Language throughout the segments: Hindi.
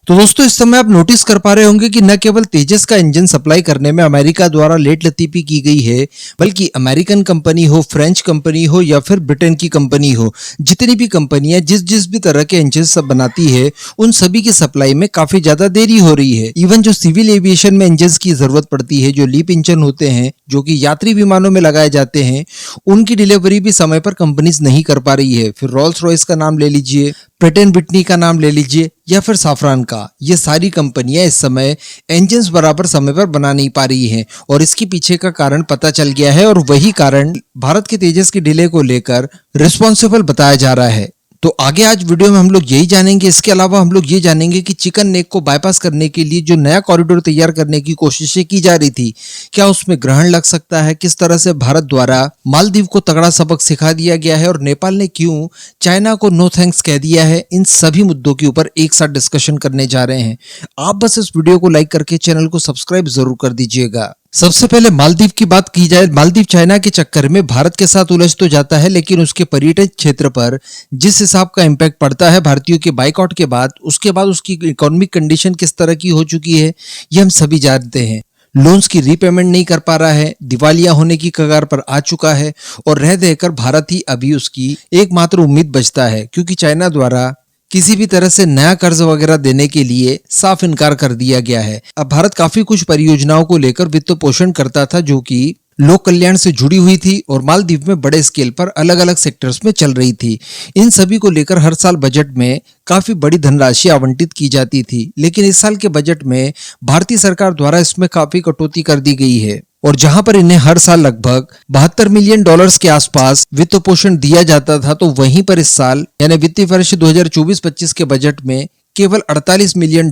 तो दोस्तों इस समय आप नोटिस कर पा रहे होंगे कि न केवल तेजस का इंजन सप्लाई करने में अमेरिका द्वारा लेट लतीफी की गई है, बल्कि अमेरिकन कंपनी हो, फ्रेंच कंपनी हो या फिर ब्रिटेन की कंपनी हो, जितनी भी कंपनियां जिस जिस भी तरह के इंजन सब बनाती है, उन सभी की सप्लाई में काफी ज्यादा देरी हो रही है। इवन जो सिविल एविएशन में इंजन की जरूरत पड़ती है, जो लीप इंजन होते हैं, जो कि यात्री विमानों में लगाए जाते हैं, उनकी डिलीवरी भी समय पर कंपनीज नहीं कर पा रही है। फिर रोल्स रॉयस का नाम ले लीजिए, प्रैट एंड विटनी का नाम ले लीजिए या फिर साफरान का, ये सारी कंपनियां इस समय इंजन्स बराबर समय पर बना नहीं पा रही हैं और इसके पीछे का कारण पता चल गया है और वही कारण भारत के तेजस के डिले को लेकर रिस्पॉन्सिबल बताया जा रहा है। तो आगे आज वीडियो में हम लोग यही जानेंगे। इसके अलावा हम लोग ये जानेंगे कि चिकन नेक को बाईपास करने के लिए जो नया कॉरिडोर तैयार करने की कोशिशें की जा रही थी, क्या उसमें ग्रहण लग सकता है, किस तरह से भारत द्वारा मालदीव को तगड़ा सबक सिखा दिया गया है और नेपाल ने क्यों चाइना को नो थैंक्स कह दिया है, इन सभी मुद्दों के ऊपर एक साथ डिस्कशन करने जा रहे हैं। आप बस इस वीडियो को लाइक करके चैनल को सब्सक्राइब जरूर कर दीजिएगा। सबसे पहले मालदीव की बात की जाए। मालदीव चाइना के चक्कर में भारत के साथ उलझ तो जाता है, लेकिन उसके पर्यटन क्षेत्र पर जिस हिसाब का इम्पैक्ट पड़ता है भारतीयों के बाइकआउट के बाद, उसके बाद उसकी इकोनॉमिक कंडीशन किस तरह की हो चुकी है, ये हम सभी जानते हैं। लोन्स की रीपेमेंट नहीं कर पा रहा है, दिवालिया होने की कगार पर आ चुका है और रह देकर भारत ही अभी उसकी एकमात्र उम्मीद बचता है, क्योंकि चाइना द्वारा किसी भी तरह से नया कर्ज वगैरह देने के लिए साफ इनकार कर दिया गया है। अब भारत काफी कुछ परियोजनाओं को लेकर वित्त पोषण करता था, जो कि लोक कल्याण से जुड़ी हुई थी और मालदीव में बड़े स्केल पर अलग अलग सेक्टर्स में चल रही थी। इन सभी को लेकर हर साल बजट में काफी बड़ी धनराशि आवंटित की जाती थी, लेकिन इस साल के बजट में भारतीय सरकार द्वारा इसमें काफी कटौती कर दी गई है और जहां पर इन्हें हर साल लगभग $72 मिलियन के आसपास वित्त पोषण दिया जाता था, तो वहीं पर इस साल यानी वित्तीय वर्ष 2024-25 के बजट में केवल $48 मिलियन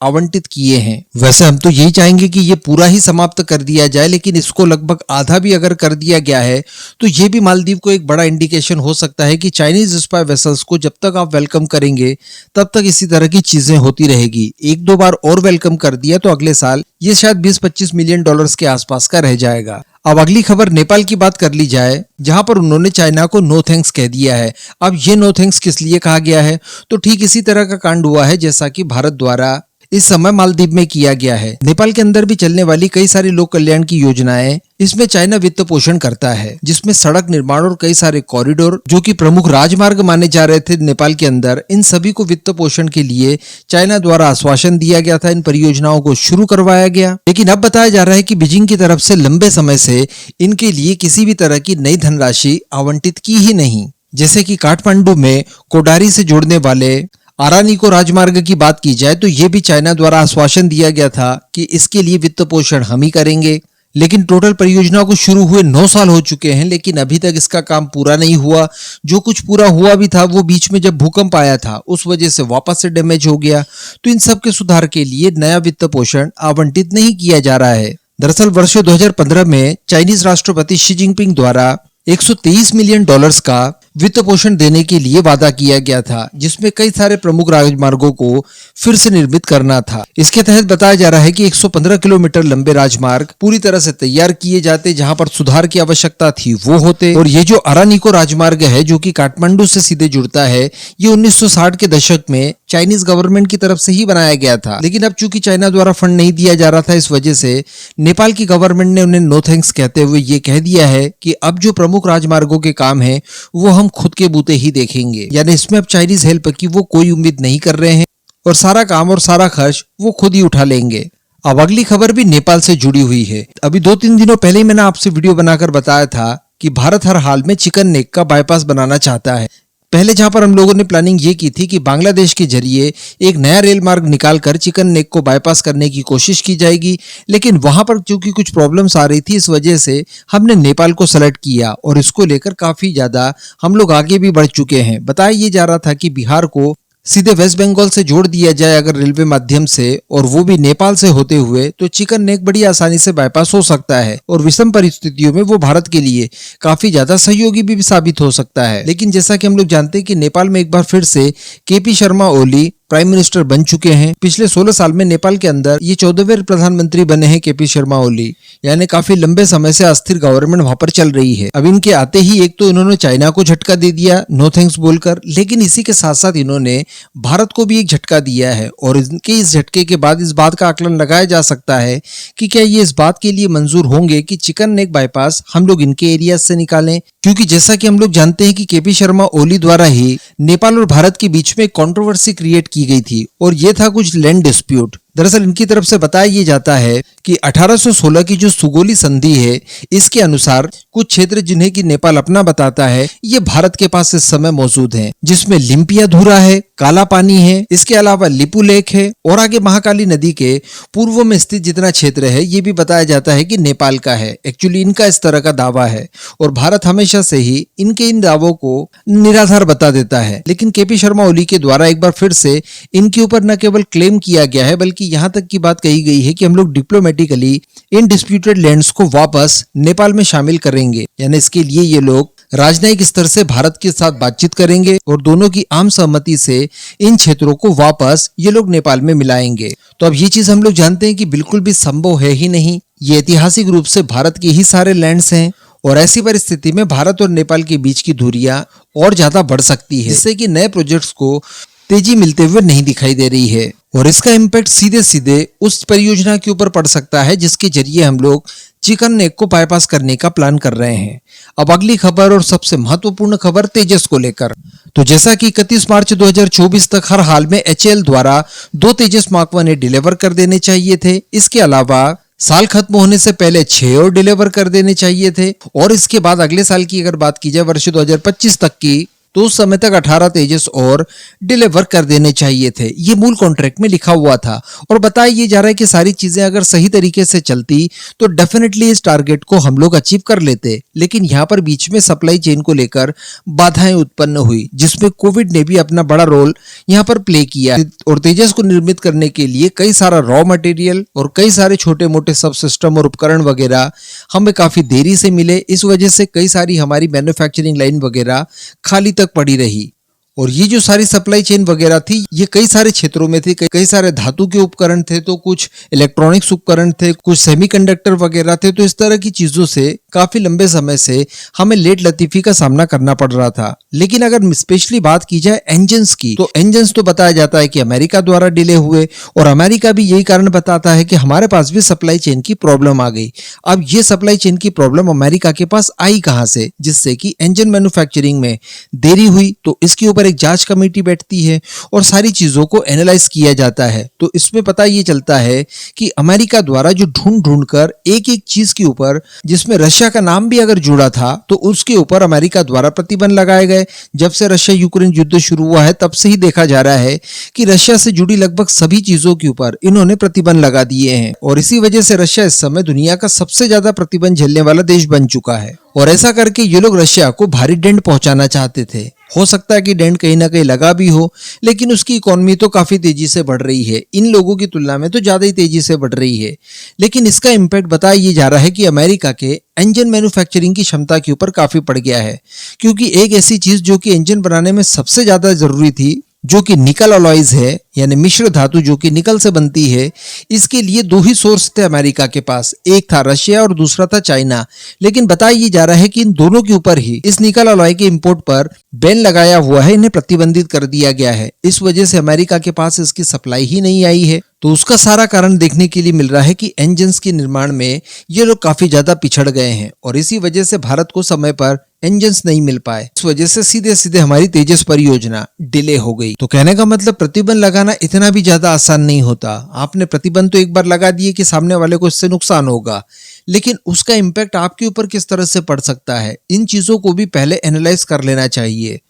आवंटित किए हैं। वैसे हम तो यही चाहेंगे कि ये पूरा ही समाप्त कर दिया जाए, लेकिन इसको लगभग आधा भी अगर कर दिया गया है तो ये भी मालदीव को एक बड़ा इंडिकेशन हो सकता है कि चाइनीज स्पाई वेसल्स को जब तक आप वेलकम करेंगे तब तक इसी तरह की चीजें होती रहेगी। एक दो बार और वेलकम कर दिया तो अगले साल ये शायद 20-25 मिलियन डॉलर्स के आसपास का रह जाएगा। अब अगली खबर नेपाल की बात कर ली जाए, जहां पर उन्होंने चाइना को नो थैंक्स कह दिया है। अब ये नो थैंक्स किस लिए कहा गया है, तो ठीक इसी तरह का कांड हुआ है जैसा कि भारत द्वारा इस समय मालदीव में किया गया है। नेपाल के अंदर भी चलने वाली कई सारी लोक कल्याण की योजनाएं, इसमें चाइना वित्त पोषण करता है, जिसमें सड़क निर्माण और कई सारे कॉरिडोर जो कि प्रमुख राजमार्ग माने जा रहे थे नेपाल के अंदर, इन सभी को वित्त पोषण के लिए चाइना द्वारा आश्वासन दिया गया था। इन परियोजनाओं को शुरू करवाया गया, लेकिन अब बताया जा रहा है कि बीजिंग की तरफ से लंबे समय से इनके लिए किसी भी तरह की नई धनराशि आवंटित की ही नहीं। जैसे कि काठमांडू में कोडारी से जोड़ने वाले आरानीको राजमार्ग की बात की जाए तो ये भी चाइना द्वारा आश्वासन दिया गया था कि इसके लिए वित्त पोषण हम ही करेंगे, लेकिन टोटल परियोजना को शुरू हुए 9 साल हो चुके हैं, लेकिन अभी तक इसका काम पूरा नहीं हुआ। जो कुछ पूरा हुआ भी था वो बीच में जब भूकंप आया था उस वजह से वापस से डैमेज हो गया। तो इन सब के सुधार के लिए नया वित्त पोषण आवंटित नहीं किया जा रहा है। दरअसल वर्ष 2015 में चाइनीज राष्ट्रपति शी जिनपिंग द्वारा $123 मिलियन का वित्त पोषण देने के लिए वादा किया गया था, जिसमें कई सारे प्रमुख राजमार्गों को फिर से निर्मित करना था। इसके तहत बताया जा रहा है कि 115 किलोमीटर लंबे राजमार्ग पूरी तरह से तैयार किए जाते, जहां पर सुधार की आवश्यकता थी वो होते। और ये जो आरानीको राजमार्ग है जो कि काठमांडू से सीधे जुड़ता है, ये 1960 के दशक में चाइनीज गवर्नमेंट की तरफ से ही बनाया गया था, लेकिन अब चूंकि चाइना द्वारा फंड नहीं दिया जा रहा था, इस वजह से नेपाल की गवर्नमेंट ने उन्हें नो थैंक्स कहते हुए ये कह दिया है कि अब जो प्रमुख राजमार्गों के काम है वो हम खुद के बूते ही देखेंगे। यानी इसमें अब चाइनीज हेल्प की वो कोई उम्मीद नहीं कर रहे हैं और सारा काम और सारा खर्च वो खुद ही उठा लेंगे। अब अगली खबर भी नेपाल से जुड़ी हुई है। अभी 2-3 दिनों पहले ही मैंने आपसे वीडियो बनाकर बताया था कि भारत हर हाल में चिकन नेक का बाईपास बनाना चाहता है। पहले जहां पर हम लोगों ने प्लानिंग ये की थी कि बांग्लादेश के जरिए एक नया रेल मार्ग निकालकर चिकन नेक को बाईपास करने की कोशिश की जाएगी, लेकिन वहां पर चूंकि कुछ प्रॉब्लम्स आ रही थी, इस वजह से हमने नेपाल को सेलेक्ट किया और इसको लेकर काफी ज्यादा हम लोग आगे भी बढ़ चुके हैं। बताया ये जा रहा था कि बिहार को सीधे वेस्ट बंगाल से जोड़ दिया जाए अगर रेलवे माध्यम से, और वो भी नेपाल से होते हुए, तो चिकन नेक बड़ी आसानी से बाईपास हो सकता है और विषम परिस्थितियों में वो भारत के लिए काफी ज्यादा सहयोगी भी साबित हो सकता है। लेकिन जैसा कि हम लोग जानते हैं कि नेपाल में एक बार फिर से KP Sharma Oli prime minister बन चुके हैं। पिछले 16 साल में नेपाल के अंदर ये 14वें प्रधानमंत्री बने हैं केपी शर्मा ओली, यानी काफी लंबे समय से अस्थिर गवर्नमेंट वहां पर चल रही है। अब इनके आते ही एक तो इन्होंने चाइना को झटका दे दिया नो थैंक्स बोलकर, लेकिन इसी के साथ साथ इन्होंने भारत को भी एक झटका दिया है। और इनके इस झटके के बाद इस बात का आकलन लगाया जा सकता है कि क्या ये इस बात के लिए मंजूर होंगे कि चिकन नेक बाईपास हम लोग इनके एरिया से निकालें, क्योंकि जैसा कि हम लोग जानते हैं कि केपी शर्मा ओली द्वारा ही नेपाल और भारत के बीच में कंट्रोवर्सी क्रिएट की गई थी और ये था कुछ लैंड डिस्प्यूट। दरअसल इनकी तरफ से बताया ये जाता है कि 1816 की जो सुगोली संधि है, इसके अनुसार कुछ क्षेत्र जिन्हें कि नेपाल अपना बताता है, ये भारत के पास इस समय मौजूद हैं, जिसमें लिम्पिया धुरा है, काला पानी है, इसके अलावा लिपू लेक है और आगे महाकाली नदी के पूर्व में स्थित जितना क्षेत्र है ये भी बताया जाता है कि नेपाल का है। एक्चुअली इनका इस तरह का दावा है और भारत हमेशा से ही इनके इन दावों को निराधार बता देता है। लेकिन केपी शर्मा ओली के द्वारा एक बार फिर से इनके ऊपर न केवल क्लेम किया गया है बल्कि यहाँ तक की बात कही गई है कि हम लोग डिप्लोमेटिकली इन डिस्प्यूटेड लैंड्स को वापस नेपाल में शामिल करेंगे, यानी इसके लिए ये लोग राजनयिक स्तर से भारत के साथ बातचीत करेंगे और दोनों की आम सहमति से इन क्षेत्रों को वापस ये लोग नेपाल में मिलाएंगे। तो अब ये चीज हम लोग जानते हैं कि बिल्कुल भी संभव है ही नहीं। ये ऐतिहासिक रूप से भारत के ही सारे लैंड्स हैं और ऐसी परिस्थिति में भारत और नेपाल के बीच की दूरियां और ज्यादा बढ़ सकती है, जिससे कि नए प्रोजेक्ट्स को तेजी मिलते हुए नहीं दिखाई दे रही है और इसका इम्पैक्ट सीधे सीधे उस परियोजना के ऊपर पड़ सकता है जिसके जरिए हम लोग चिकन नेक को बाईपास करने का प्लान कर रहे हैं। अब अगली खबर और सबसे महत्वपूर्ण खबर तेजस को लेकर। तो जैसा कि 31 मार्च 2024 तक हर हाल में HAL द्वारा 2 तेजस मार्क 1 डिलीवर कर देने चाहिए थे। इसके अलावा साल खत्म होने से पहले 6 और डिलीवर कर देने चाहिए थे और इसके बाद अगले साल की अगर बात की जाए वर्ष 2025 तक की, तो उस समय तक 18 तेजस और डिलीवर कर देने चाहिए थे। ये मूल कॉन्ट्रैक्ट में लिखा हुआ था और बताया ये जा रहा है कि सारी चीजें अगर सही तरीके से चलती तो डेफिनेटली इस टारगेट को हम लोग अचीव कर लेते। लेकिन यहाँ पर बीच में सप्लाई चेन को लेकर बाधाएं उत्पन्न हुई, जिसमें कोविड ने भी अपना बड़ा रोल यहाँ पर प्ले किया और तेजस को निर्मित करने के लिए कई सारा रॉ मटेरियल और कई सारे छोटे मोटे सब सिस्टम और उपकरण वगैरह हमें काफी देरी से मिले। इस वजह से कई सारी हमारी मैन्युफैक्चरिंग लाइन वगैरह खाली पड़ी रही और ये जो सारी सप्लाई चेन वगैरह थी ये कई सारे क्षेत्रों में थी। कई सारे धातु के उपकरण थे, तो कुछ इलेक्ट्रॉनिक्स उपकरण थे, कुछ सेमीकंडक्टर वगैरह थे। तो इस तरह की चीजों से काफी लंबे समय से हमें लेट लतीफी का सामना करना पड़ रहा था। लेकिन अगर स्पेशली बात की जाए इंजन्स की, तो इंजन्स तो बताया जाता है कि अमेरिका द्वारा डिले हुए और अमेरिका भी यही कारण बताता है कि हमारे पास भी सप्लाई चेन की प्रॉब्लम आ गई। अब ये सप्लाई चेन की प्रॉब्लम अमेरिका के पास आई कहां से, जिससे कि इंजन मैन्युफैक्चरिंग में देरी हुई। तो इसके ऊपर एक जांच कमेटी बैठती है और सारी चीजों को एनालाइज किया जाता है। तो इसमें पता ये चलता है कि अमेरिका द्वारा जो ढूंढ कर एक एक चीज के ऊपर, जिसमें रशिया का नाम भी अगर जुड़ा था, तो उसके ऊपर अमेरिका द्वारा प्रतिबंध लगाए गए। जब से रशिया यूक्रेन युद्ध शुरू हुआ है तब से ही देखा जा रहा है कि रशिया से जुड़ी लगभग सभी चीजों के ऊपर इन्होंने प्रतिबंध लगा दिए हैं और इसी वजह से रशिया इस समय दुनिया का सबसे ज्यादा प्रतिबंध झेलने वाला देश बन चुका है। और ऐसा करके ये लोग रशिया को भारी डेंट पहुंचाना चाहते थे। हो सकता है कि डेंट कहीं ना कहीं लगा भी हो, लेकिन उसकी इकोनॉमी तो काफी तेजी से बढ़ रही है, इन लोगों की तुलना में तो ज्यादा ही तेजी से बढ़ रही है। लेकिन इसका इम्पैक्ट बताया ये जा रहा है कि अमेरिका के इंजन मैन्युफैक्चरिंग की क्षमता के ऊपर काफी पड़ गया है, क्योंकि एक ऐसी चीज जो कि इंजन बनाने में सबसे ज्यादा जरूरी थी, जो कि निकल अलॉयज है, यानी मिश्र धातु जो कि निकल से बनती है, इसके लिए 2 ही सोर्स थे अमेरिका के पास, एक था रशिया और दूसरा था चाइना। लेकिन बताया ये जा रहा है कि इन दोनों के ऊपर ही इस निकल अलॉय के इंपोर्ट पर बैन लगाया हुआ है, इन्हें प्रतिबंधित कर दिया गया है। इस वजह से अमेरिका के पास इसकी सप्लाई ही नहीं आई है। तो उसका सारा कारण देखने के लिए मिल रहा है कि इंजन्स के निर्माण में ये लोग काफी ज्यादा पिछड़ गए हैं और इसी वजह से भारत को समय पर इंजन्स नहीं मिल पाए। इस वजह से सीधे सीधे हमारी तेजस परियोजना डिले हो गई। तो कहने का मतलब प्रतिबंध लगाना इतना भी ज्यादा आसान नहीं होता। आपने प्रतिबंध तो एक बार लगा दिए कि सामने वाले को इससे नुकसान होगा, लेकिन उसका इम्पैक्ट आपके ऊपर किस तरह से पड़ सकता है, इन चीजों को भी पहले एनालाइज कर लेना चाहिए।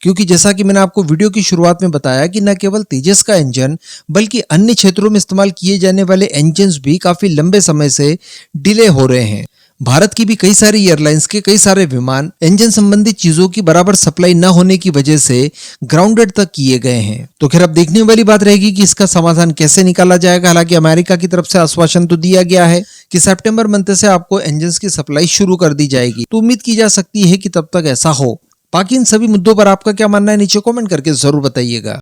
क्योंकि जैसा कि मैंने आपको वीडियो की शुरुआत में बताया कि न केवल तेजस का इंजन बल्कि अन्य क्षेत्रों में इस्तेमाल किए जाने वाले इंजन्स भी काफी लंबे समय से डिले हो रहे हैं। भारत की भी कई सारी एयरलाइंस के कई सारे विमान इंजन संबंधित चीजों की बराबर सप्लाई न होने की वजह से ग्राउंडेड तक किए गए हैं। तो खैर अब देखने वाली बात रहेगी कि इसका समाधान कैसे निकाला जाएगा। हालांकि अमेरिका की तरफ से आश्वासन तो दिया गया है कि सितंबर मंथ से आपको इंजन्स की सप्लाई शुरू कर दी जाएगी, तो उम्मीद की जा सकती है कि तब तक ऐसा हो। बाकी इन सभी मुद्दों पर आपका क्या मानना है नीचे कमेंट करके जरूर बताइएगा।